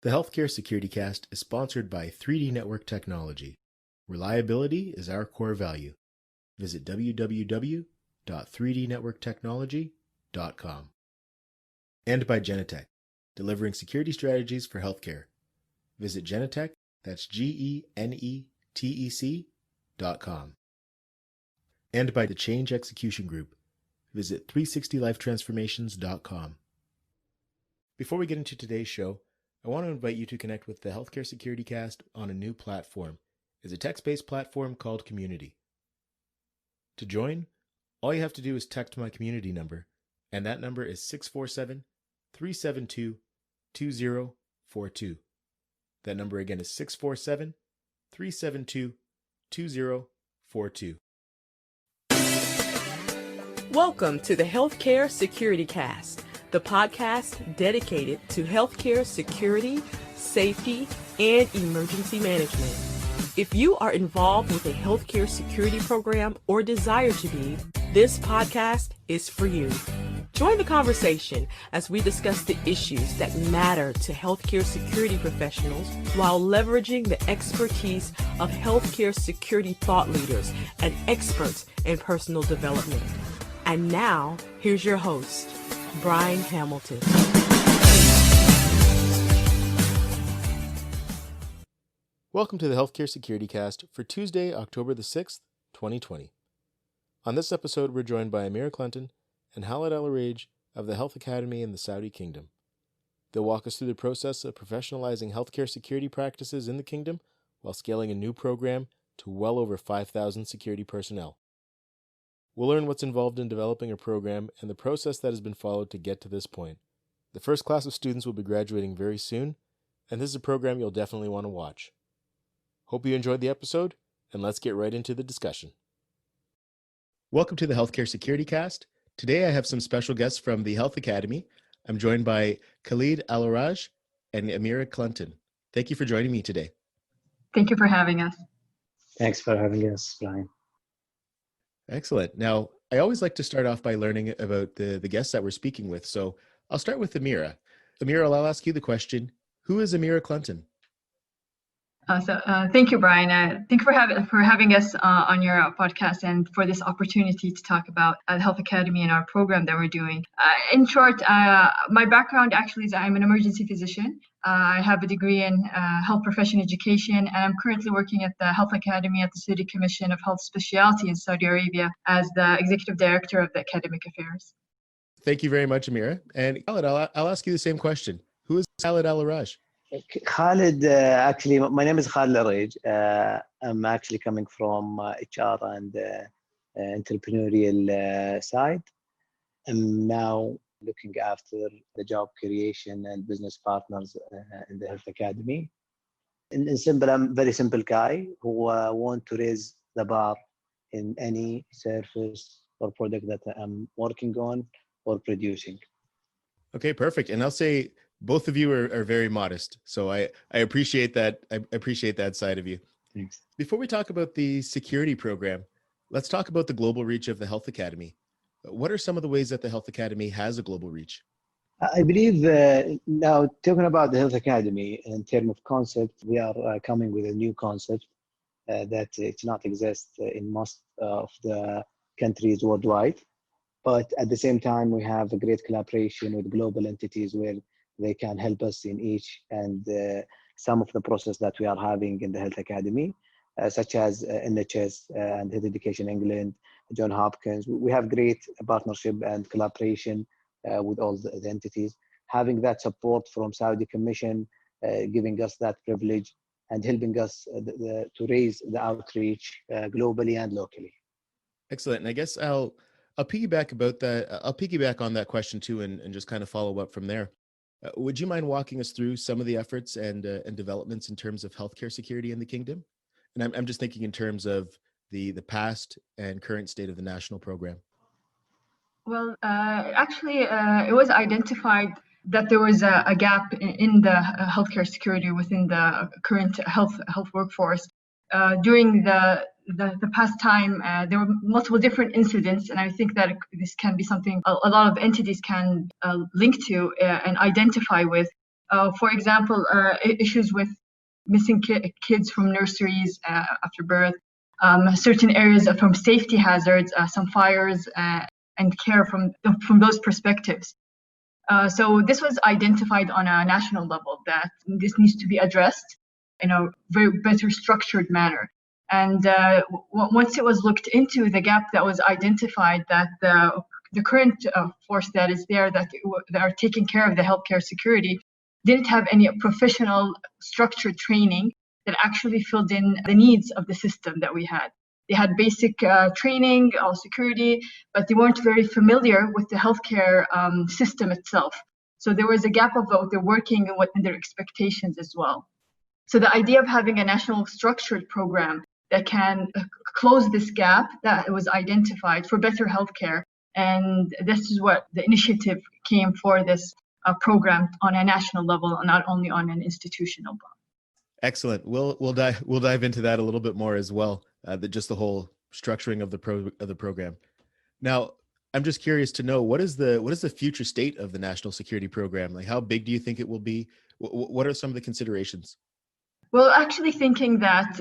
The Healthcare Security Cast is sponsored by 3D Network Technology. Reliability is our core value. Visit www.3dnetworktechnology.com. And by Genetec, delivering security strategies for healthcare. Visit Genetec, that's GENETEC.com. And by the Change Execution Group. Visit 360lifetransformations.com. Before we get into today's show, I want to invite you to connect with the Healthcare Security Cast on a new platform. It's a text-based platform called Community. To join, all you have to do is text my community number, and that number is 647-372-2042. That number again is 647-372-2042. Welcome to the Healthcare Security Cast, the podcast dedicated to healthcare security, safety, and emergency management. If you are involved with a healthcare security program or desire to be, this podcast is for you. Join the conversation as we discuss the issues that matter to healthcare security professionals while leveraging the expertise of healthcare security thought leaders and experts in personal development. And now, here's your host, Brian Hamilton. Welcome to the Healthcare Security Cast for Tuesday, October the 6th, 2020. On this episode, we're joined by Ameera Cluntun and Khalid ALOraij of the Health Academy in the Saudi Kingdom. They'll walk us through the process of professionalizing healthcare security practices in the kingdom while scaling a new program to well over 5,000 security personnel. We'll learn what's involved in developing a program and the process that has been followed to get to this point. The first class of students will be graduating very soon, and this is a program you'll definitely want to watch. Hope you enjoyed the episode, and let's get right into the discussion. Welcome to the Healthcare Security Cast. Today I have some special guests from the Health Academy. I'm joined by Khalid ALOraij and Ameera Cluntun. Thank you for joining me today. Thank you for having us. Thanks for having us, Brian. Excellent. Now, I always like to start off by learning about the guests that we're speaking with. So I'll start with Ameera. Ameera, I'll ask you the question, who is Ameera Cluntun? Thank you, Brian. Thank you for having us on your podcast and for this opportunity to talk about the Health Academy and our program that we're doing. In short, my background actually is I'm an emergency physician. I have a degree in health profession education, and I'm currently working at the Health Academy at the Saudi Commission of Health Specialities in Saudi Arabia as the Executive Director of the Academic Affairs. Thank you very much, Ameera. And Khalid, I'll ask you the same question. Who is Khalid ALOraij? Khalid, actually, my name is Khalid ALOraij. I'm actually coming from HR and entrepreneurial side. I'm now looking after the job creation and business partners in the Health Academy. In simple, I'm a very simple guy who want to raise the bar in any service or product that I'm working on or producing. Okay, perfect. And I'll say both of you are very modest. So I appreciate that. I appreciate that side of you. Thanks. Before we talk about the security program, let's talk about the global reach of the Health Academy. What are some of the ways that the Health Academy has a global reach? I believe now talking about the Health Academy in terms of concept, we are coming with a new concept that it's not exist in most of the countries worldwide. But at the same time, we have a great collaboration with global entities where they can help us in each and some of the process that we are having in the Health Academy, such as NHS and Health Education England, John Hopkins. We have great partnership and collaboration with all the entities. Having that support from Saudi Commission, giving us that privilege and helping us to raise the outreach globally and locally. Excellent. And I guess I'll piggyback about that. I'll piggyback on that question too, and just kind of follow up from there. Would you mind walking us through some of the efforts and developments in terms of healthcare security in the kingdom? And I'm just thinking in terms of the past and current state of the national program. Well, actually, it was identified that there was a gap in the healthcare security within the current health workforce. During the past time, there were multiple different incidents, and I think that this can be something a lot of entities can link to and identify with. For example, issues with missing kids from nurseries after birth, certain areas from safety hazards, some fires, and care from those perspectives. So this was identified on a national level that this needs to be addressed in a very better structured manner. And once it was looked into, the gap that was identified, that the current force that is there that are taking care of the healthcare security didn't have any professional structured training that actually filled in the needs of the system that we had. They had basic training, security, but they weren't very familiar with the healthcare system itself. So there was a gap of what they're working and their expectations as well. So the idea of having a national structured program that can close this gap that was identified for better healthcare, and this is what the initiative came for, this program on a national level, not only on an institutional level. Excellent. We'll dive into that a little bit more as well. Just the whole structuring of the program. Now, I'm just curious to know, what is the future state of the national security program? Like, how big do you think it will be? What are some of the considerations? Well, actually thinking that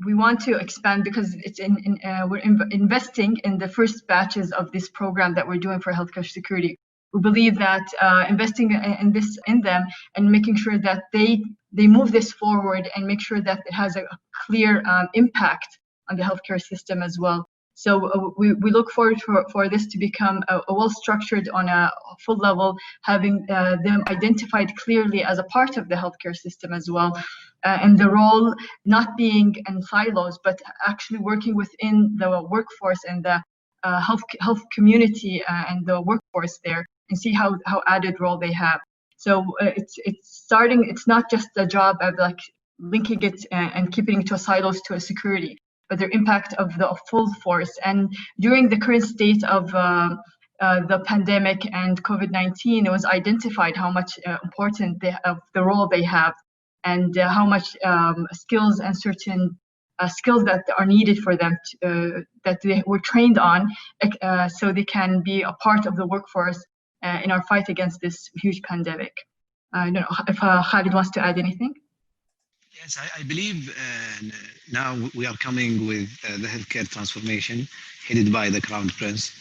we want to expand because it's we're investing in the first batches of this program that we're doing for healthcare security. We believe that investing in them and making sure that they move this forward and make sure that it has a clear impact on the healthcare system as well. So we look forward for this to become a well-structured on a full level, having them identified clearly as a part of the healthcare system as well, and the role not being in silos, but actually working within the workforce and the health community and the workforce there, and see how added role they have. So it's not just the job of like linking it and keeping it to a silos to a security, but their impact of the full force. And during the current state of the pandemic and COVID-19, it was identified how much important the role they have, and how much skills and certain skills that are needed for them that they were trained on, so they can be a part of the workforce in our fight against this huge pandemic. I don't know if Khalid wants to add anything. Yes, I believe now we are coming with the healthcare transformation headed by the Crown Prince.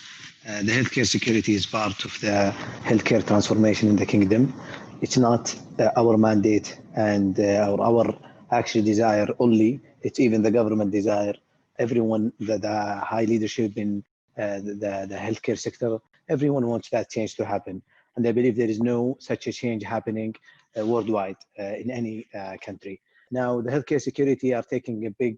The healthcare security is part of the healthcare transformation in the kingdom. It's not our mandate and our actual desire only. It's even the government desire. Everyone, the high leadership in the healthcare sector, everyone wants that change to happen. And I believe there is no such a change happening worldwide in any country. Now, the healthcare security are taking a big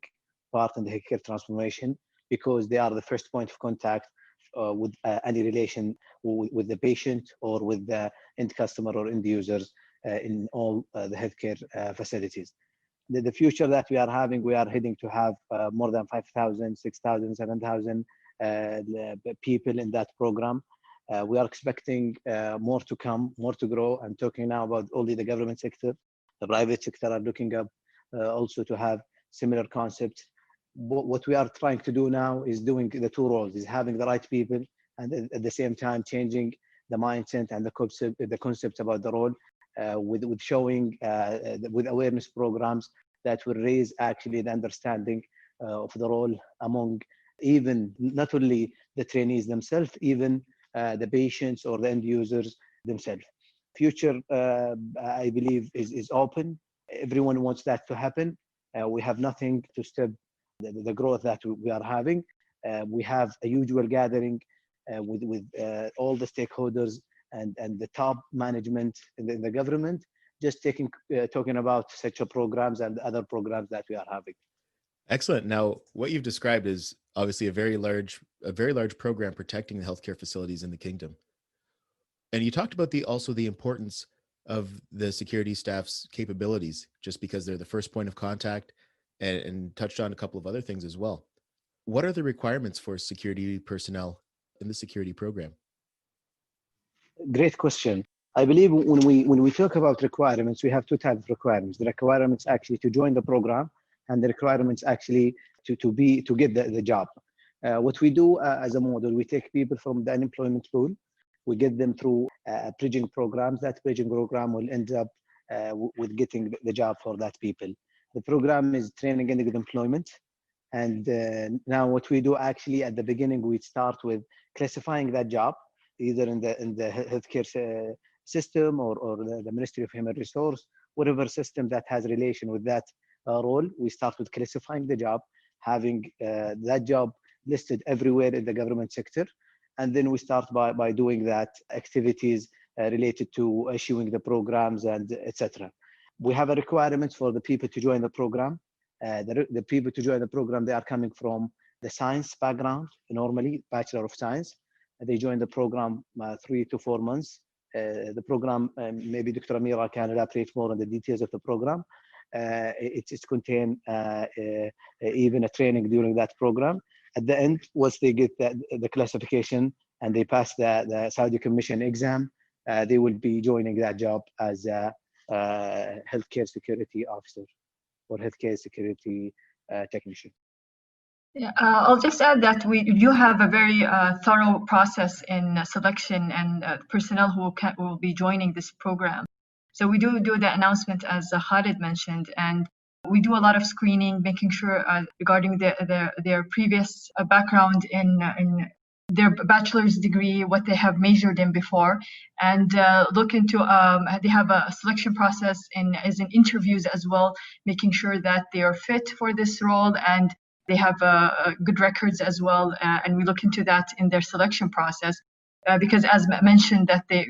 part in the healthcare transformation because they are the first point of contact with any relation with the patient or with the end customer or end users in all the healthcare facilities. The future that we are having, we are heading to have more than 5,000, 6,000, 7,000 people in that program. We are expecting more to come, more to grow. I'm talking now about only the government sector. The private sector are looking up also to have similar concepts. What we are trying to do now is doing the two roles, is having the right people and at the same time changing the mindset and the concept about the role with showing with awareness programs that will raise actually the understanding of the role among even not only the trainees themselves, even the patients or the end users themselves. Future, I believe, is open. Everyone wants that to happen. We have nothing to stop the growth that we are having. We have a usual gathering with all the stakeholders and the top management in the government, just talking about such programs and other programs that we are having. Excellent. Now, what you've described is obviously a very large program protecting the healthcare facilities in the kingdom. And you talked about also the importance of the security staff's capabilities, just because they're the first point of contact, and touched on a couple of other things as well. What are the requirements for security personnel in the security program? Great question. I believe when we talk about requirements, we have two types of requirements. The requirements actually to join the program, and the requirements actually to get the job. What we do as a model, we take people from the unemployment pool. We get them through bridging programs. That bridging program will end up with getting the job for that people. The program is training and employment. And now what we do actually at the beginning, we start with classifying that job, either in the healthcare system or the Ministry of Human Resource, whatever system that has relation with that role. We start with classifying the job, having that job listed everywhere in the government sector. And then we start by doing that activities related to issuing the programs and etc. We have a requirement for the people to join the program. The people to join the program, they are coming from the science background, normally Bachelor of Science. They join the program 3 to 4 months. The program, maybe Dr. Ameera can elaborate more on the details of the program. It's contain even a training during that program. At the end, once they get the classification and they pass the Saudi Commission exam, they will be joining that job as a healthcare security officer or healthcare security technician. Yeah, I'll just add that we do have a very thorough process in selection and personnel who will be joining this program. So we do the announcement as Khalid mentioned, and we do a lot of screening, making sure regarding their previous background in their bachelor's degree, what they have majored in before, and look into they have a selection process as in interviews as well, making sure that they are fit for this role and they have good records as well, and we look into that in their selection process. Because as mentioned, that they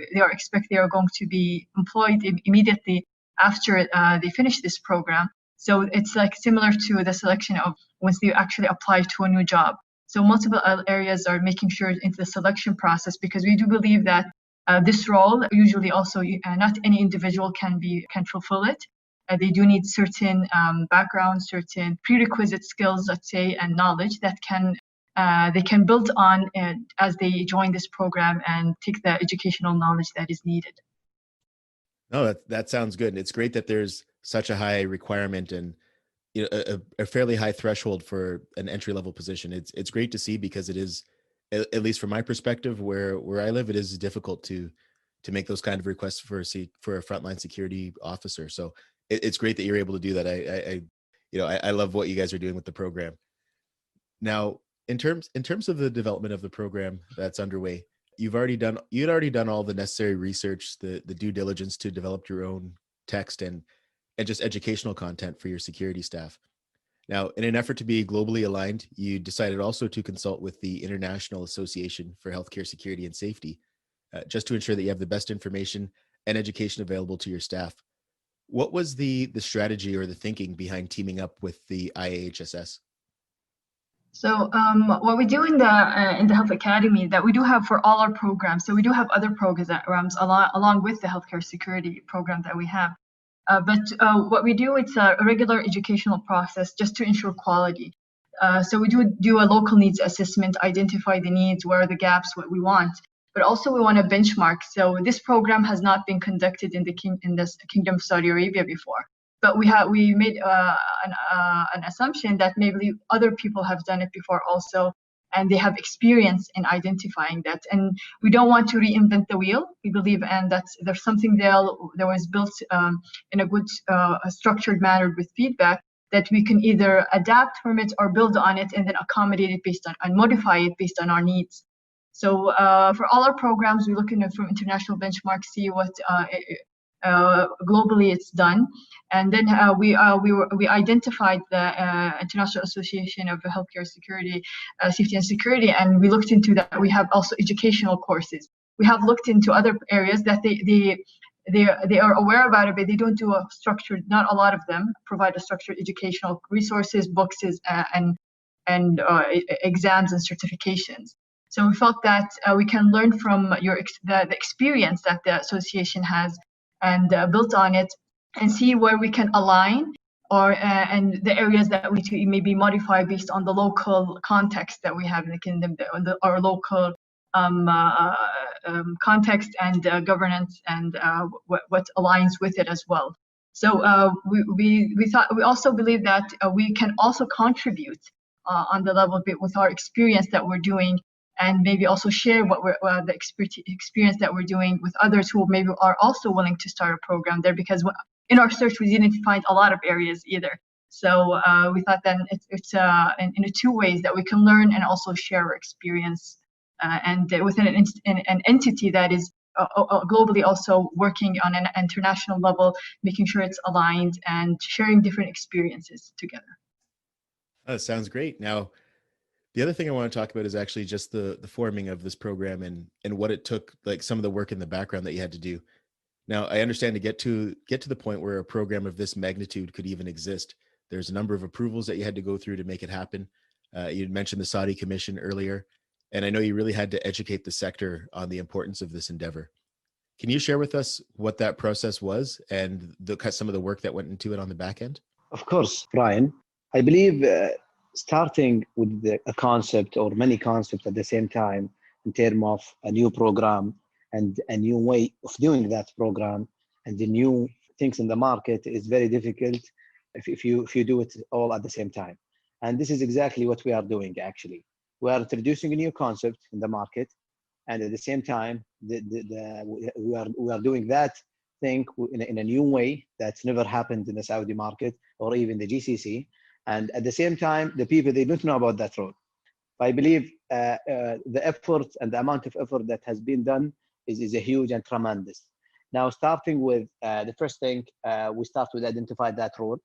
are going to be employed immediately after they finish this program. So it's like similar to the selection of once they actually apply to a new job. So multiple areas are making sure into the selection process, because we do believe that this role usually also not any individual can fulfill it. They do need certain background, certain prerequisite skills, let's say, and knowledge that they can build on as they join this program and take the educational knowledge that is needed. No, that sounds good. It's great that there's such a high requirement and a fairly high threshold for an entry-level position. It's great to see, because it is, at least from my perspective, where I live, it is difficult to make those kind of requests for a frontline security officer. So it's great that you're able to do that. I love what you guys are doing with the program. Now, in terms of the development of the program that's underway, you'd already done all the necessary research, the due diligence to develop your own text and just educational content for your security staff. Now, in an effort to be globally aligned, you decided also to consult with the International Association for Healthcare Security and Safety, just to ensure that you have the best information and education available to your staff. What was the strategy or the thinking behind teaming up with the IAHSS? So what we do in the Health Academy that we do have for all our programs. So we do have other programs along with the healthcare security program that we have. But what we do, it's a regular educational process just to ensure quality. So we do a local needs assessment, identify the needs, where are the gaps, what we want. But also we want to benchmark. So this program has not been conducted in the Kingdom of Saudi Arabia before. But we made an assumption that maybe other people have done it before also, and they have experience in identifying that. And we don't want to reinvent the wheel. We believe, and that there's something there that was built in a good, structured manner with feedback that we can either adapt from it or build on it and then accommodate it and modify it based on our needs. So for all our programs, we look from international benchmarks, see what globally it's done, and then we identified the International Association of Healthcare Security, Safety and Security, and we looked into that. We have also educational courses. We have looked into other areas that they are aware about it, but they don't do a structured. Not a lot of them provide a structured educational resources, books, and exams and certifications. So we felt that we can learn from the experience that the association has, and built on it, and see where we can align, or and the areas that we maybe modify based on the local context that we have in the kingdom, our local context and governance, and what aligns with it as well. So we also believe that we can also contribute on the level bit with our experience that we're doing, and maybe also share what we're the experience that we're doing with others who maybe are also willing to start a program there, because in our search we didn't find a lot of areas either. So we thought then it's in two ways that we can learn and also share our experience, and within an entity that is globally also working on an international level, making sure it's aligned and sharing different experiences together. Oh, sounds great. Now, the other thing I want to talk about is actually just the forming of this program and what it took, like some of the work in the background that you had to do. Now, I understand to get to the point where a program of this magnitude could even exist, there's a number of approvals that you had to go through to make it happen. You mentioned the Saudi Commission earlier, and I know you really had to educate the sector on the importance of this endeavor. Can you share with us what that process was and some of the work that went into it on the back end? Of course, Brian. I believe starting with a concept or many concepts at the same time in terms of a new program and a new way of doing that program and the new things in the market is very difficult if you do it all at the same time. And this is exactly what we are doing actually. We are introducing a new concept in the market, and at the same time we are doing that thing in a new way that's never happened in the Saudi market or even the GCC. And at the same time, the people, they don't know about that road. I believe the effort and the amount of effort that has been done is a huge and tremendous. Now, starting with the first thing, we start with identify that road,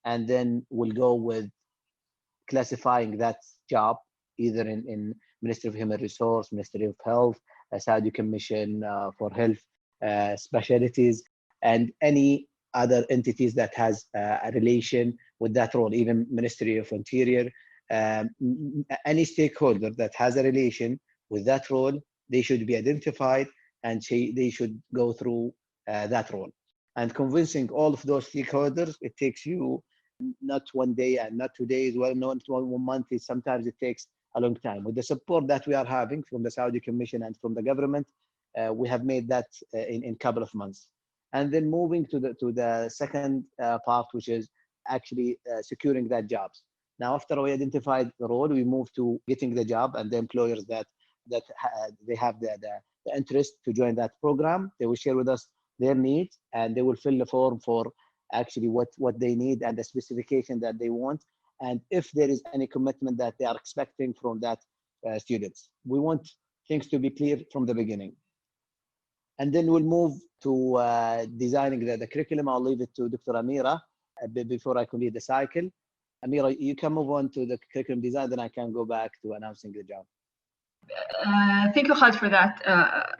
and then we'll go with classifying that job either in Ministry of Human Resource, Ministry of Health, Saudi Commission for Health, Specialities, and any other entities that has a relation with that role, even Ministry of Interior, any stakeholder that has a relation with that role, they should be identified and they should go through that role. And convincing all of those stakeholders, it takes you not 1 day and not 2 days, well, not 1 month, sometimes it takes a long time. With the support that we are having from the Saudi Commission and from the government, we have made that in a couple of months. And then moving to the second part, which is actually securing that jobs. Now, after we identified the role, we move to getting the job, and the employers that they have the interest to join that program, they will share with us their needs, and they will fill the form for actually what they need and the specification that they want, and if there is any commitment that they are expecting from that students. We want things to be clear from the beginning. And then we'll move to designing the curriculum. I'll leave it to Dr. Ameera before I complete the cycle. Ameera, you can move on to the curriculum design, then I can go back to announcing the job. Thank you, Khalid, for that.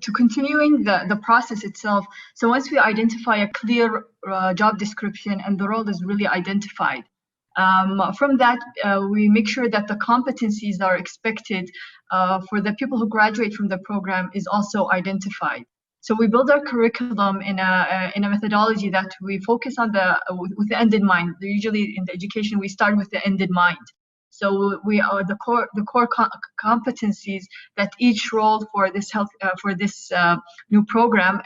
To continuing the process itself, so once we identify a clear job description and the role is really identified, from that, we make sure that the competencies that are expected for the people who graduate from the program is also identified. So we build our curriculum in a methodology that we focus on with the end in mind. Usually in the education, we start with the end in mind. So we are the core competencies that each role for this new program,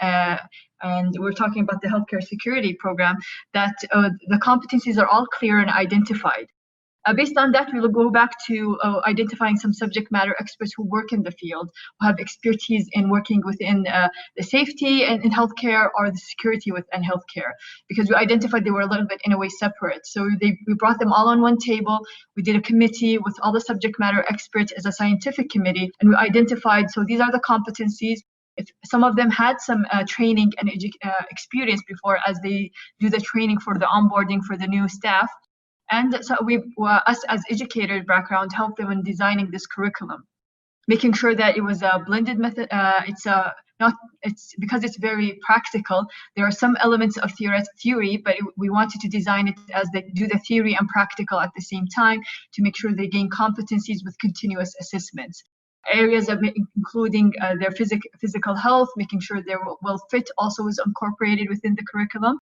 and we're talking about the healthcare security program, that the competencies are all clear and identified. Based on that, we will go back to identifying some subject matter experts who work in the field, who have expertise in working within the safety and in healthcare or the security within healthcare, because we identified they were a little bit in a way separate. So we brought them all on one table. We did a committee with all the subject matter experts as a scientific committee, and we identified, so these are the competencies. If some of them had some training and experience before as they do the training for the onboarding for the new staff. And so us as educator background helped them in designing this curriculum, making sure that it was a blended method. It's because it's very practical. There are some elements of theory, but we wanted to design it as they do the theory and practical at the same time to make sure they gain competencies with continuous assessments. Areas of including their physical health, making sure their well fit also is incorporated within the curriculum.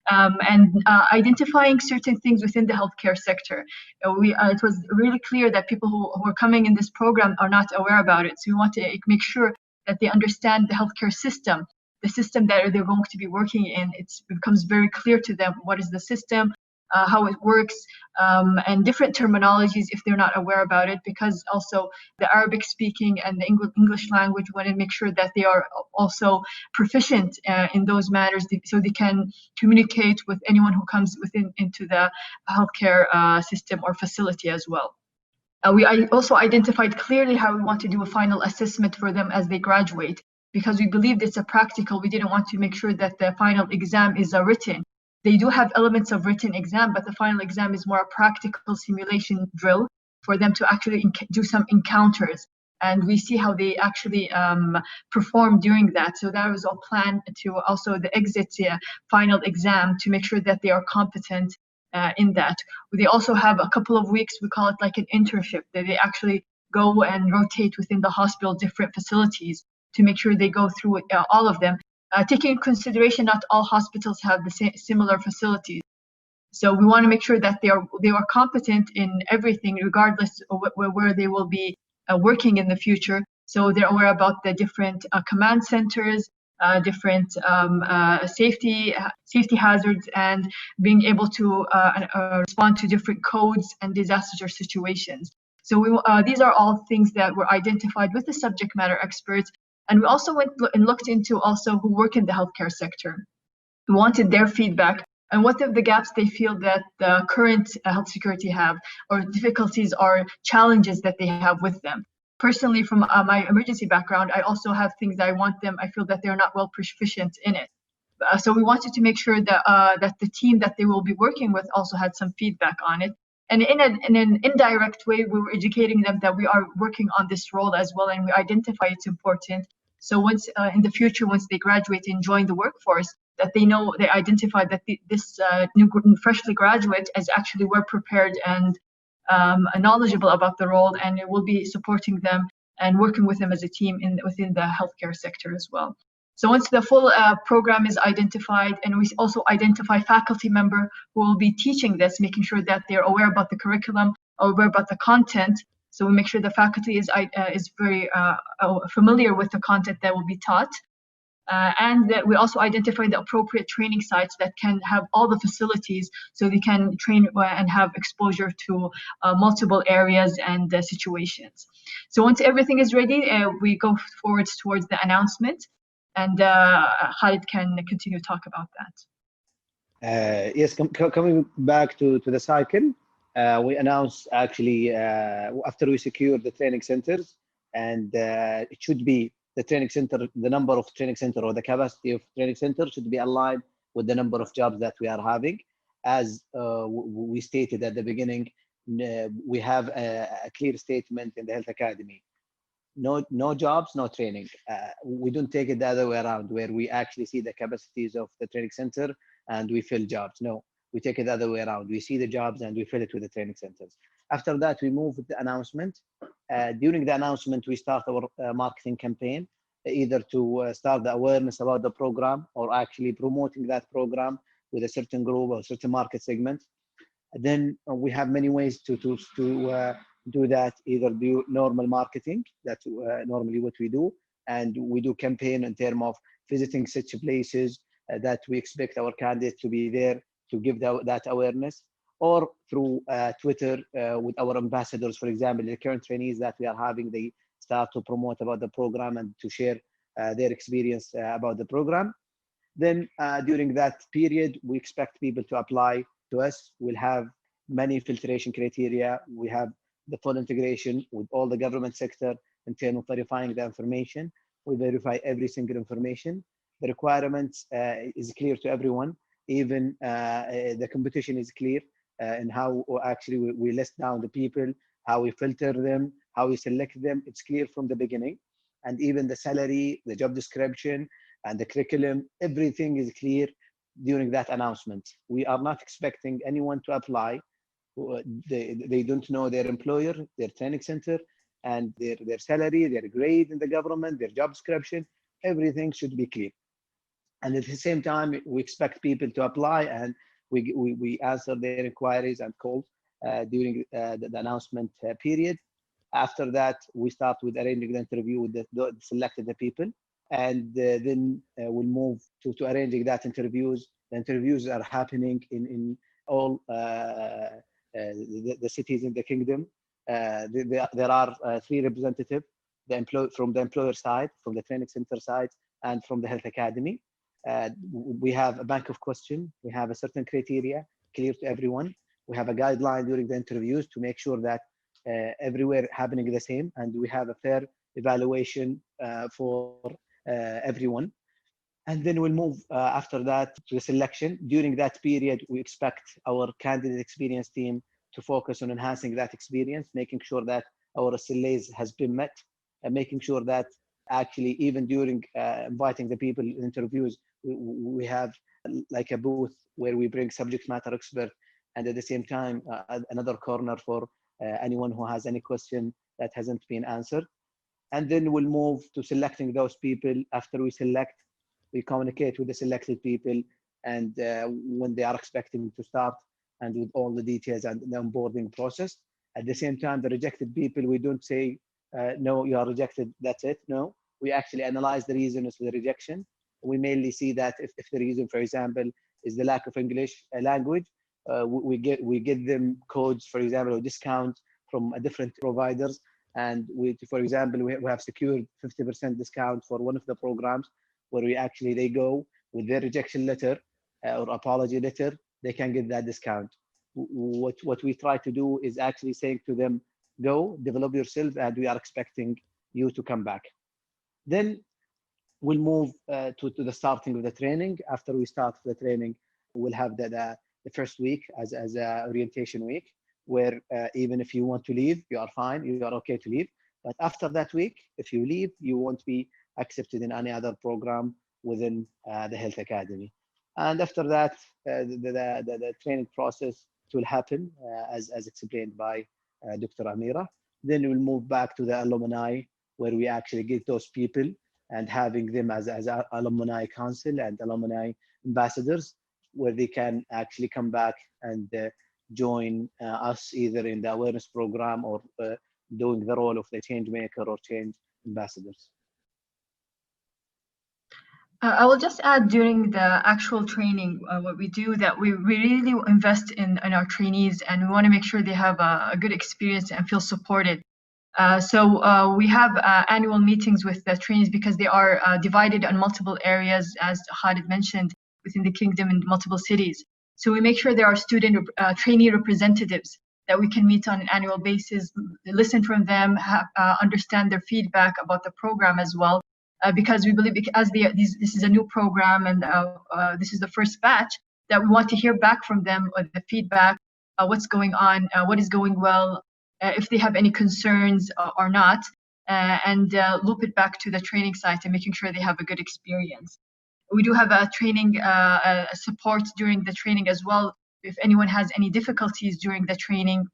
And identifying certain things within the healthcare sector. It was really clear that people who are coming in this program are not aware about it. So we want to make sure that they understand the healthcare system, the system that they're going to be working in. It becomes very clear to them what is the system, how it works, and different terminologies if they're not aware about it, because also the Arabic speaking and the English language want to make sure that they are also proficient in those matters, so they can communicate with anyone who comes into the healthcare system or facility as well. We also identified clearly how we want to do a final assessment for them as they graduate, because we believed it's a practical. We didn't want to make sure that the final exam is written. They do have elements of written exam, but the final exam is more a practical simulation drill for them to actually do some encounters. And we see how they actually perform during that. So that was all planned to also the exit final exam to make sure that they are competent in that. They also have a couple of weeks, we call it like an internship, that they actually go and rotate within the hospital, different facilities, to make sure they go through all of them. Taking into consideration not all hospitals have the similar facilities. So we want to make sure that they are competent in everything, regardless of where they will be working in the future. So they're aware about the different command centers, different safety hazards, and being able to respond to different codes and disaster situations. So these are all things that were identified with the subject matter experts. And we also went and looked into also who work in the healthcare sector. We wanted their feedback and what are the gaps they feel that the current health security have, or difficulties or challenges that they have with them. Personally, from my emergency background, I also have things that I feel that they're not well proficient in it. So we wanted to make sure that that the team that they will be working with also had some feedback on it. And in an indirect way, we were educating them that we are working on this role as well, and we identify it's important. So once in the future, once they graduate and join the workforce, that they identify that this new freshly graduate is actually well prepared and knowledgeable about the role, and it will be supporting them and working with them as a team within the healthcare sector as well. So once the full program is identified, and we also identify faculty member who will be teaching this, making sure that they're aware about the curriculum, aware about the content. So we make sure the faculty is very familiar with the content that will be taught. And that we also identify the appropriate training sites that can have all the facilities, so they can train and have exposure to multiple areas and situations. So once everything is ready, we go forward towards the announcement, and Khalid can continue to talk about that. Yes, coming back to the cycle, we announced actually after we secured the training centers, and it should be the training center, the number of training center or the capacity of training center should be aligned with the number of jobs that we are having. As we stated at the beginning, we have a clear statement in the Health Academy. No jobs, no training. We don't take it the other way around, where we actually see the capacities of the training center and we fill jobs. No, we take it the other way around. We see the jobs and we fill it with the training centers. After that, we move with the announcement. During the announcement, we start our marketing campaign, either to start the awareness about the program or actually promoting that program with a certain group or certain market segment. Then we have many ways to do that, either do normal marketing, that's normally what we do, and we do campaign in terms of visiting such places that we expect our candidates to be there to give that awareness, or through Twitter with our ambassadors. For example, the current trainees that we are having, they start to promote about the program and to share their experience about the program. Then during that period, we expect people to apply to us. We'll have many filtration criteria. We have the full integration with all the government sector in terms of verifying the information. We verify every single information. The requirements is clear to everyone. Even the competition is clear in how actually we list down the people, how we filter them, how we select them. It's clear from the beginning. And even the salary, the job description, and the curriculum, everything is clear during that announcement. We are not expecting anyone to apply. They don't know their employer, their training center, and their salary, their grade in the government, their job description. Everything should be clear. And at the same time, we expect people to apply, and we answer their inquiries and calls during the announcement period. After that, we start with arranging the interview with the selected people, and then we'll move to arranging that interviews The interviews are happening in all the cities in the kingdom. There are 3 representatives, from the employer side, from the training center side, and from the health academy. We have a bank of questions. We have a certain criteria clear to everyone. We have a guideline during the interviews to make sure that everywhere happening the same, and we have a fair evaluation for everyone. And then we'll move after that to the selection. During that period, we expect our candidate experience team to focus on enhancing that experience, making sure that our SLAs has been met, and making sure that actually even during inviting the people in interviews, we have like a booth where we bring subject matter expert, and at the same time another corner for anyone who has any question that hasn't been answered. And then we'll move to selecting those people. After we select, we communicate with the selected people, and when they are expecting to start, and with all the details and the onboarding process. At the same time, the rejected people, we don't say, no, you are rejected, that's it. No, we actually analyze the reasons for the rejection. We mainly see that if the reason, for example, is the lack of English language, we give them codes, for example, or discount from different providers. And for example, we have secured 50% discount for one of the programs where they go with their rejection letter or apology letter, they can get that discount. What we try to do is actually saying to them, go develop yourself, and we are expecting you to come back. Then we'll move to the starting of the training. After we start the training, we'll have the first week as a orientation week, where even if you want to leave, you are fine, you are okay to leave. But after that week, if you leave, you won't be accepted in any other program within the health academy. And after that, the training process will happen as explained by Dr. Ameera. Then we'll move back to the alumni, where we actually get those people and having them as alumni council and alumni ambassadors, where they can actually come back and join us either in the awareness program or doing the role of the change maker or change ambassadors. I will just add, during the actual training, what we do, that we really invest in our trainees, and we want to make sure they have a good experience and feel supported. So we have annual meetings with the trainees, because they are divided on multiple areas, as Khalid mentioned, within the kingdom in multiple cities. So we make sure there are trainee representatives that we can meet on an annual basis, listen from them, understand their feedback about the program as well. Because we believe, as this is a new program, and this is the first batch, that we want to hear back from them the feedback, what's going on, what is going well, if they have any concerns or not, and loop it back to the training site and making sure they have a good experience. We do have a training support during the training as well, if anyone has any difficulties during the training.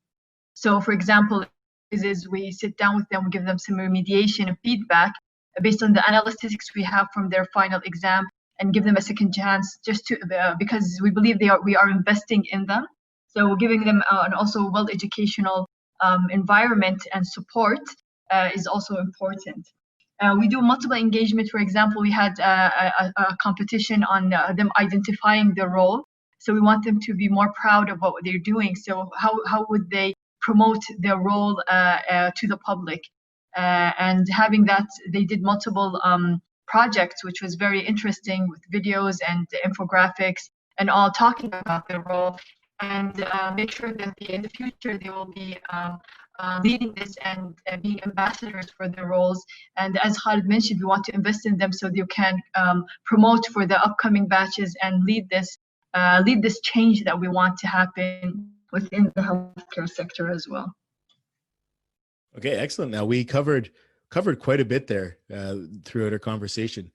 So for example, we sit down with them, we give them some remediation and feedback based on the analytics we have from their final exam, and give them a second chance, just to because we believe we are investing in them. So giving them an also well-educational environment and support is also important. We do multiple engagement. For example, we had a competition on them identifying their role. So we want them to be more proud of what they're doing. So how would they promote their role to the public? And having that, they did multiple projects, which was very interesting, with videos and infographics and all talking about their role, and make sure that in the future they will be leading this and being ambassadors for their roles. And as Khalid mentioned, we want to invest in them so they can promote for the upcoming batches and lead this change that we want to happen within the healthcare sector as well. Okay, excellent. Now, we covered quite a bit there throughout our conversation.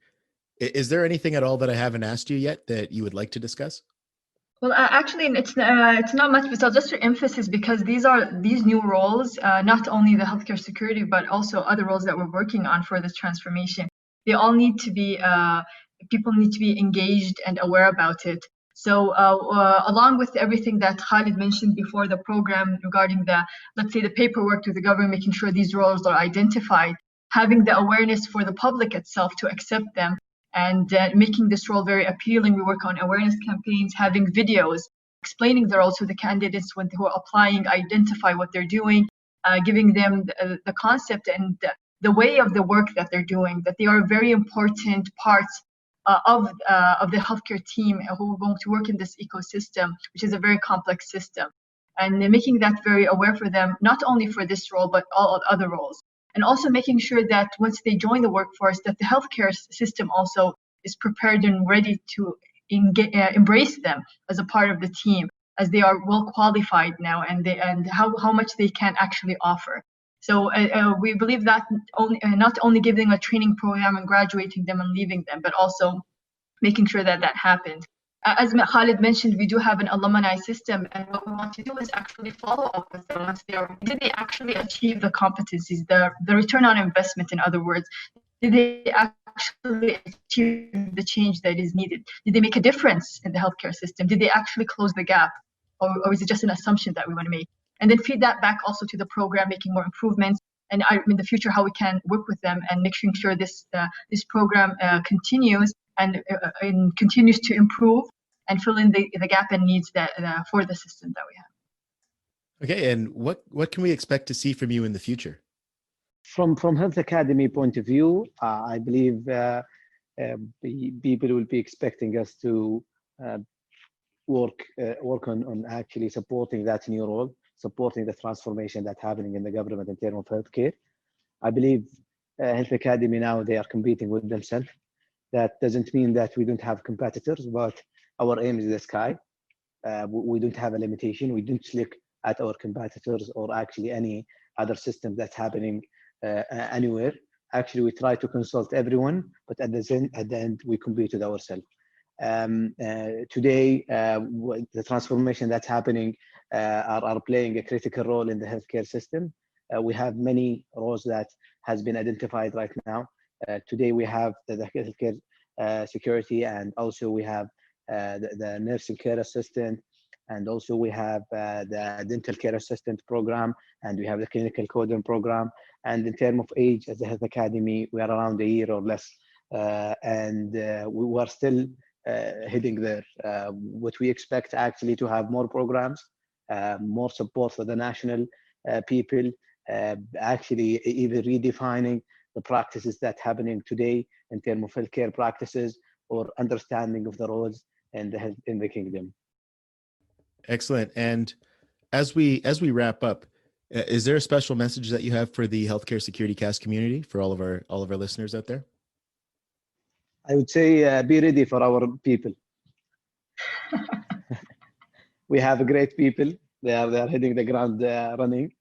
Is there anything at all that I haven't asked you yet that you would like to discuss? Well, actually, it's not much, but I'll just emphasis, because these new roles, not only the healthcare security, but also other roles that we're working on for this transformation. They all need to be, people need to be engaged and aware about it. So along with everything that Khalid mentioned before the program regarding let's say the paperwork to the government, making sure these roles are identified, having the awareness for the public itself to accept them, and making this role very appealing. We work on awareness campaigns, having videos explaining the role to the candidates who are applying, identify what they're doing, giving them the concept and the way of the work that they're doing, that they are a very important part of the healthcare team who are going to work in this ecosystem, which is a very complex system. And making that very aware for them, not only for this role, but all other roles. And also making sure that once they join the workforce, that the healthcare system also is prepared and ready to embrace them as a part of the team, as they are well qualified now, and how much they can actually offer. So we believe that not only giving a training program and graduating them and leaving them, but also making sure that that happens. As Khalid mentioned, we do have an alumni system, and what we want to do is actually follow up with them once did they actually achieve the competencies, the return on investment, in other words. Did they actually achieve the change that is needed? Did they make a difference in the healthcare system? Did they actually close the gap? Or is it just an assumption that we want to make? And then feed that back also to the program, making more improvements. And in the future, how we can work with them and making sure this program continues and continues to improve and fill in the gap and needs that for the system that we have. Okay, and what can we expect to see from you in the future? From Health Academy point of view, I believe people will be expecting us to work on actually supporting that new role, supporting the transformation that's happening in the government in terms of healthcare. I believe Health Academy now, they are competing with themselves. That doesn't mean that we don't have competitors, but our aim is the sky. We don't have a limitation. We don't look at our competitors or actually any other system that's happening anywhere. Actually, we try to consult everyone, but at the end, we compete with ourselves. Today, the transformation that's happening are playing a critical role in the healthcare system. We have many roles that has been identified right now. Today, we have the healthcare security, and also we have the nursing care assistant, and also we have the dental care assistant program, and we have the clinical coding program. And in terms of age, as a Health Academy, we are around a year or less, and we are still heading there. What we expect actually to have more programs, more support for the national people, actually even redefining the practices that happening today in terms of healthcare practices or understanding of the roles in the kingdom. Excellent. And as we wrap up, is there a special message that you have for the Healthcare Security Cast community, for all of our listeners out there? I would say be ready for our people. We have great people. They are hitting the ground running,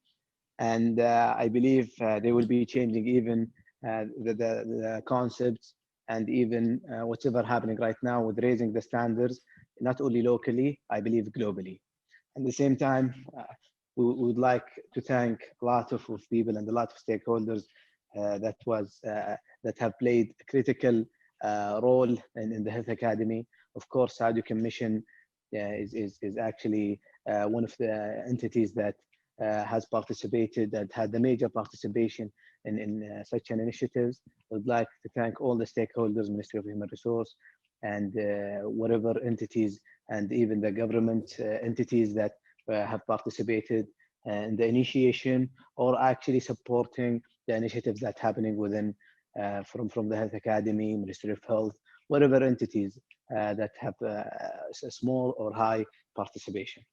and I believe they will be changing even the concepts and even whatever happening right now with raising the standards, not only locally, I believe globally. At the same time, we would like to thank a lot of people and a lot of stakeholders that have played a critical role in the Health Academy. Of course, Saudi Commission is actually one of the entities that has participated, that had the major participation in such an initiatives. I would like to thank all the stakeholders, Ministry of Human Resource, and whatever entities, and even the government entities that have participated in the initiation or actually supporting the initiatives that's happening within from the Health Academy, Ministry of Health, whatever entities that have a small or high participation.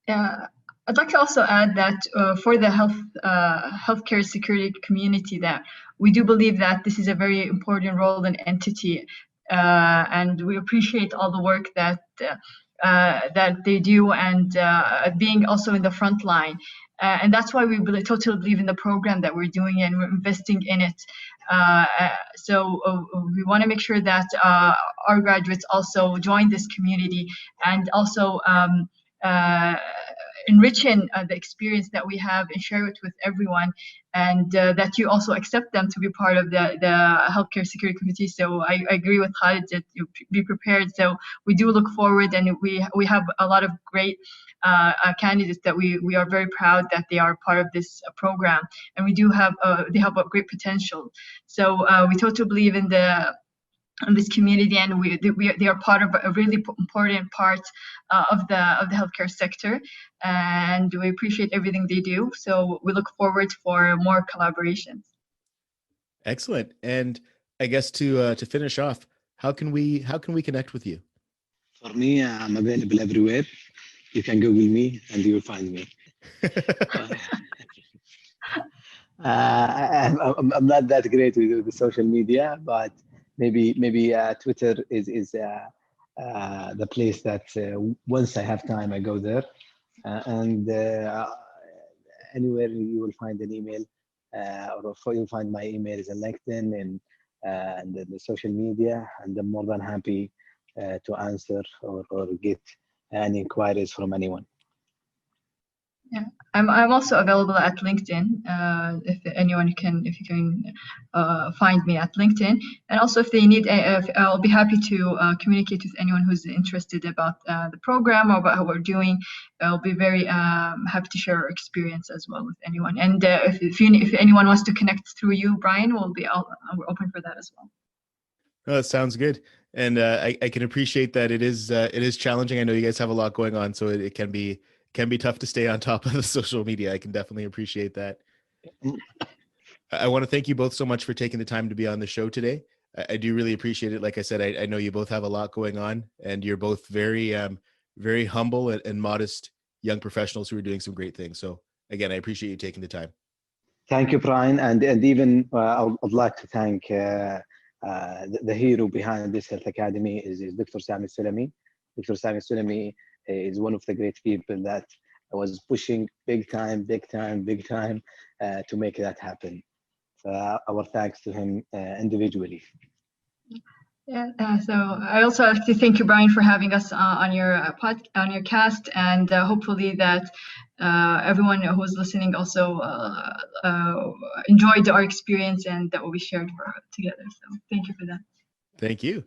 I'd like to also add that for the healthcare security community, that we do believe that this is a very important role and entity, and we appreciate all the work that they do, and being also in the front line. And that's why we totally believe in the program that we're doing, and we're investing in it. So we want to make sure that our graduates also join this community, and also enriching the experience that we have and share it with everyone, and that you also accept them to be part of the healthcare security committee. So I agree with Khalid that you be prepared. So we do look forward, and we have a lot of great candidates that we are very proud that they are part of this program, and we do have they have a great potential. So we totally believe in this community, and they are part of a really important part of the healthcare sector, and we appreciate everything they do. So we look forward for more collaborations. Excellent. And I guess to finish off, how can we connect with you? For me, I'm available everywhere. You can Google me and you'll find me. I'm not that great with the social media, but maybe Twitter is the place that once I have time, I go there. And anywhere you will find an email, or you'll find my email is in LinkedIn and the social media, and I'm more than happy to answer or get any inquiries from anyone. Yeah, I'm also available at LinkedIn. If you can find me at LinkedIn, and also if they need, I'll be happy to communicate with anyone who's interested about the program or about how we're doing. I'll be very happy to share our experience as well with anyone. And if anyone wants to connect through you, Brian, we're open for that as well. Oh, that sounds good. And I can appreciate that it is challenging. I know you guys have a lot going on, so it can be tough to stay on top of the social media. I can definitely appreciate that. I want to thank you both so much for taking the time to be on the show today. I do really appreciate it. Like I said, I know you both have a lot going on, and you're both very, very humble and modest young professionals who are doing some great things. So again, I appreciate you taking the time. Thank you, Brian. And even I'd like to thank the hero behind this health academy is Dr. Sami Alsolamy. Dr. Sami Alsolamy is one of the great people that was pushing big time to make that happen. So our thanks to him individually. Yeah, so I also like to thank you, Brian, for having us on your cast, and hopefully that everyone who's listening also enjoyed our experience and that what we shared together. So thank you for that. Thank you.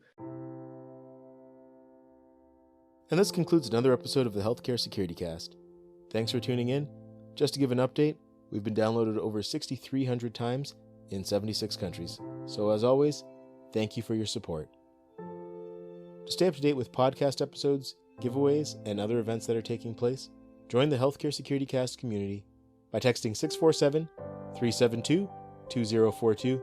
And this concludes another episode of the Healthcare Security Cast. Thanks for tuning in. Just to give an update, we've been downloaded over 6,300 times in 76 countries. So as always, thank you for your support. To stay up to date with podcast episodes, giveaways, and other events that are taking place, join the Healthcare Security Cast community by texting 647-372-2042.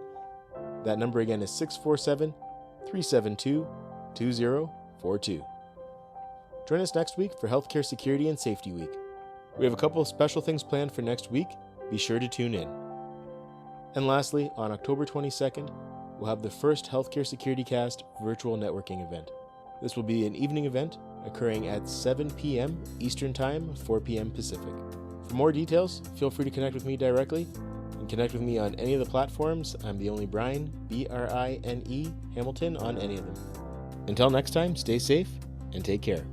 That number again is 647-372-2042. Join us next week for Healthcare Security and Safety Week. We have a couple of special things planned for next week. Be sure to tune in. And lastly, on October 22nd, we'll have the first Healthcare Security Cast virtual networking event. This will be an evening event occurring at 7 p.m. Eastern Time, 4 p.m. Pacific. For more details, feel free to connect with me directly. You can connect with me on any of the platforms. I'm the only Brian, B-R-I-N-E, Hamilton on any of them. Until next time, stay safe and take care.